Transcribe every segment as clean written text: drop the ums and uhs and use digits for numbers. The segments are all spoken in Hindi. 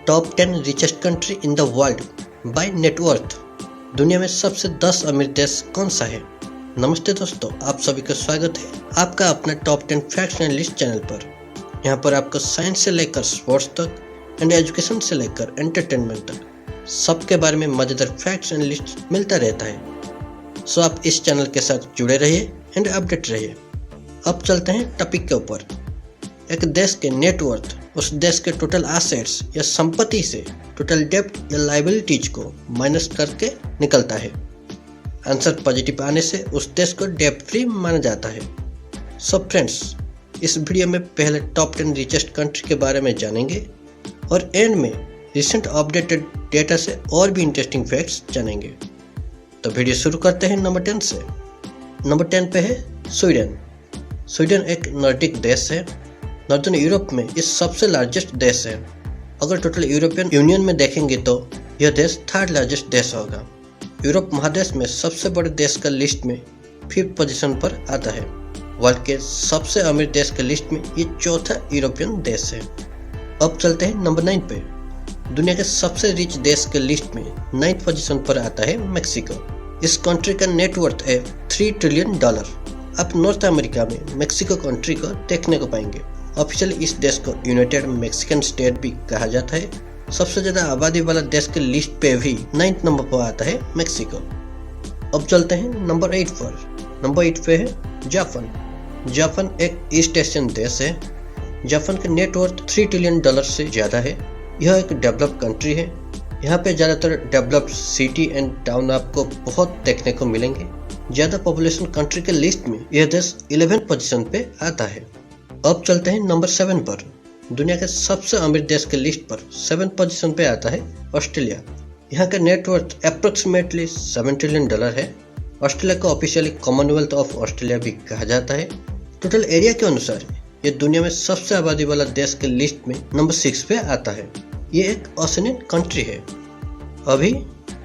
Top 10 richest country in the world by net worth. दुनिया में सबसे 10 अमीर देश कौन सा है? नमस्ते दोस्तों, आप सभी का स्वागत है आपका अपना top 10 facts and list channel पर। यहाँ पर आपको साइंस से लेकर स्पोर्ट्स तक एंड एजुकेशन से लेकर एंटरटेनमेंट तक सबके बारे में मजेदार फैक्ट्स एंड लिस्ट मिलता रहता है। सो आप इस चैनल के साथ जुड़े रहिए एंड अपडेट रहिए। अब चलते हैं टॉपिक के ऊपर। एक देश के नेटवर्थ उस देश के टोटल एसेट्स या संपत्ति से टोटल डेब्ट या लायबिलिटीज को माइनस करके निकलता है। आंसर पॉजिटिव आने से उस देश को डेब्ट फ्री माना जाता है। सो फ्रेंड्स, इस वीडियो में पहले टॉप 10 रिचेस्ट कंट्री के बारे में जानेंगे और एंड में रिसेंट अपडेटेड डेटा से और भी इंटरेस्टिंग फैक्ट्स जानेंगे। तो वीडियो शुरू करते हैं नंबर 10 से। नंबर 10 पे है स्वीडन। स्वीडन एक नॉर्डिक देश है। नॉर्दर्न यूरोप में ये सबसे लार्जेस्ट देश है। अगर टोटल यूरोपियन यूनियन में देखेंगे तो यह देश थर्ड लार्जेस्ट देश होगा। यूरोप महादेश में सबसे बड़े देश का लिस्ट में 5th पोजीशन पर आता है। वर्ल्ड के सबसे अमीर देश के लिस्ट में ये चौथा यूरोपियन देश है। अब चलते हैं नंबर 9 पे। दुनिया के सबसे रिच देश के लिस्ट में 9th पोजीशन पर आता है मेक्सिको। इस कंट्री का नेटवर्थ है $3 ट्रिलियन। आप नॉर्थ अमेरिका में मेक्सिको कंट्री को देखने को पाएंगे। ऑफिशियली इस देश को यूनाइटेड मैक्सिकन स्टेट भी कहा जाता है। सबसे ज्यादा आबादी वाला देश के लिस्ट पे भी 9th नंबर पर आता है मेक्सिको। अब चलते हैं नंबर 8 पर। नंबर 8 पे है जापान। जापान एक ईस्ट एशियन देश है। जापान का नेटवर्थ $3 ट्रिलियन से ज्यादा है। यह एक डेवलप्ड कंट्री है। यहाँ पे ज्यादातर डेवलप्ड सिटी एंड टाउन आपको बहुत देखने को मिलेंगे। ज्यादा पॉपुलेशन कंट्री के लिस्ट में यह देश 11th पोजीशन पे आता है। अब चलते हैं नंबर 7 पर। दुनिया के सबसे अमीर देश के लिस्ट पर 7th पोजीशन पे आता है ऑस्ट्रेलिया। यहाँ का नेटवर्थ अप्रोक्सीमेटली $7 ट्रिलियन है। ऑस्ट्रेलिया को ऑफिशियली कॉमनवेल्थ ऑफ ऑस्ट्रेलिया भी कहा जाता है। टोटल एरिया के अनुसार ये दुनिया में सबसे आबादी वाला देश के लिस्ट में नंबर 6 पे आता है। ये एक ओशियनियन कंट्री है। अभी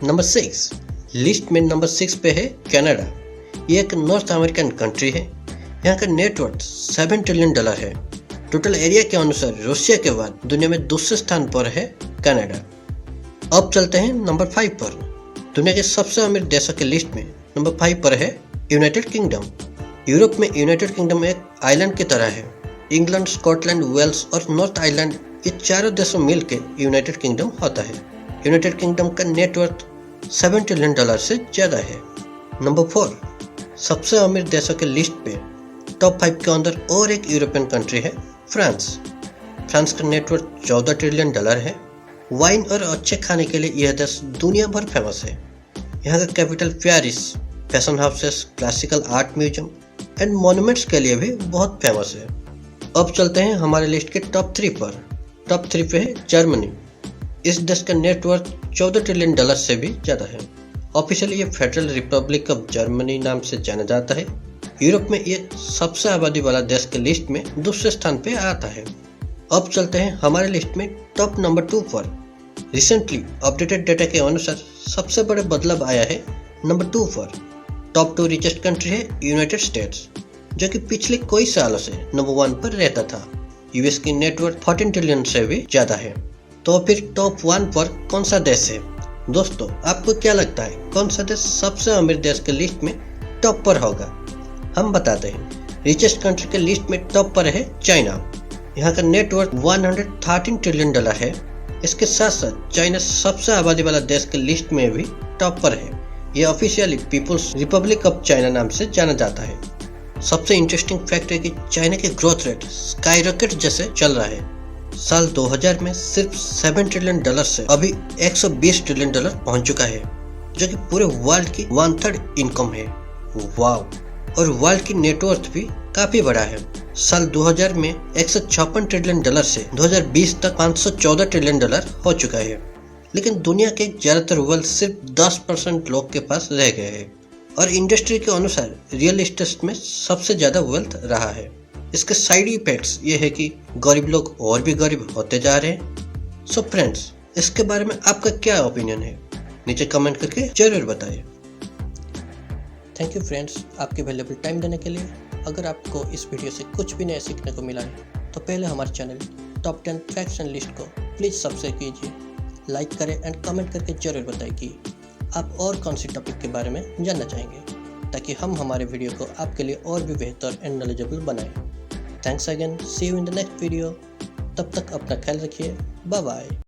नंबर 6 लिस्ट में नंबर 6 पे है कनाडा। ये एक नॉर्थ अमेरिकन कंट्री है। यहाँ का नेटवर्थ $7 ट्रिलियन है। टोटल एरिया के अनुसार रूसिया के बाद दुनिया में दूसरे स्थान पर है कनाडा। अब चलते हैं नंबर 5 पर। दुनिया के सबसे अमीर देशों के लिस्ट में नंबर 5 पर है यूनाइटेड किंगडम। यूरोप में यूनाइटेड किंगडम एक आइलैंड की तरह है। इंग्लैंड, स्कॉटलैंड, वेल्स और नॉर्थ आइलैंड ये चारों देशों मिलकर यूनाइटेड किंगडम होता है। यूनाइटेड किंगडम का नेटवर्थ $7 ट्रिलियन से ज्यादा है। नंबर 4 सबसे अमीर देशों के लिस्ट पे टॉप 5 के अंदर और एक यूरोपियन कंट्री है फ्रांस। फ्रांस का नेटवर्थ $14 ट्रिलियन है। वाइन और अच्छे खाने के लिए यह देश दुनिया भर फेमस है। यहाँ का capital Paris fashion houses, classical art museum and monuments के लिए भी बहुत फेमस है। अब चलते हैं हमारे लिस्ट के टॉप 3 पर। टॉप 3 पे है जर्मनी। इस देश का नेटवर्थ $14 ट्रिलियन से भी ज्यादा है। ऑफिशियली ये फेडरल रिपब्लिक ऑफ जर्मनी नाम से जाना जाता है। यूरोप में ये सबसे आबादी वाला देश के लिस्ट में दूसरे स्थान पे आता है। अब चलते हैं हमारे लिस्ट में टॉप नंबर 2 पर। रिसेंटली अपडेटेड डेटा के अनुसार सबसे बड़ा बदलाव आया है नंबर 2 पर। टॉप 2 रिचेस्ट कंट्री है यूनाइटेड स्टेट्स, जो कि पिछले कई सालों से नंबर 1 पर रहता था। यूएस की नेटवर्थ $14 ट्रिलियन से भी ज्यादा है। तो फिर टॉप 1 पर कौन सा देश है? दोस्तों, आपको क्या लगता है कौन सा देश सबसे अमीर देश के लिस्ट में टॉप पर होगा? हम बताते हैं। रिचेस्ट कंट्री के लिस्ट में टॉप पर है चाइना। यहाँ का नेटवर्थ $113 ट्रिलियन है। इसके साथ साथ चाइना सबसे आबादी वाला देश के लिस्ट में भी टॉप पर है। यह officially people's republic of China नाम से जाना जाता है। सबसे इंटरेस्टिंग फैक्ट है कि चाइना की ग्रोथ रेट स्काई रॉकेट जैसे चल रहा है। साल 2000 में सिर्फ $7 ट्रिलियन से अभी $120 ट्रिलियन पहुंच चुका है, जो कि पूरे वर्ल्ड की 1/3 इनकम है। वाव! और वर्ल्ड की नेटवर्थ भी काफी बड़ा है। साल 2000 में $156 ट्रिलियन से 2020 तक $514 ट्रिलियन हो चुका है। लेकिन दुनिया के ज्यादातर वेल्थ सिर्फ 10% लोग के पास रह गए हैं। और इंडस्ट्री के अनुसार रियल एस्टेट में सबसे ज्यादा वेल्थ रहा है। इसके साइड इफेक्ट्स ये है कि गरीब लोग और भी गरीब होते जा रहे हैं। सो फ्रेंड्स, इसके बारे में आपका क्या ओपिनियन है? नीचे कमेंट करके जरूर बताइए। थैंक यू फ्रेंड्स, आपके वैल्यूएबल टाइम देने के लिए। अगर आपको इस वीडियो से कुछ भी नया सीखने को मिला है तो पहले हमारे channel top 10 facts and list को प्लीज़ सब्सक्राइब कीजिए, लाइक करें एंड कमेंट करके ज़रूर बताएं कि आप और कौन सी टॉपिक के बारे में जानना चाहेंगे, ताकि हम हमारे वीडियो को आपके लिए और भी बेहतर एंड नॉलेजेबल बनाएं। Thanks again, see you in the next video. तब तक अपना ख्याल रखिए, बाय बाय।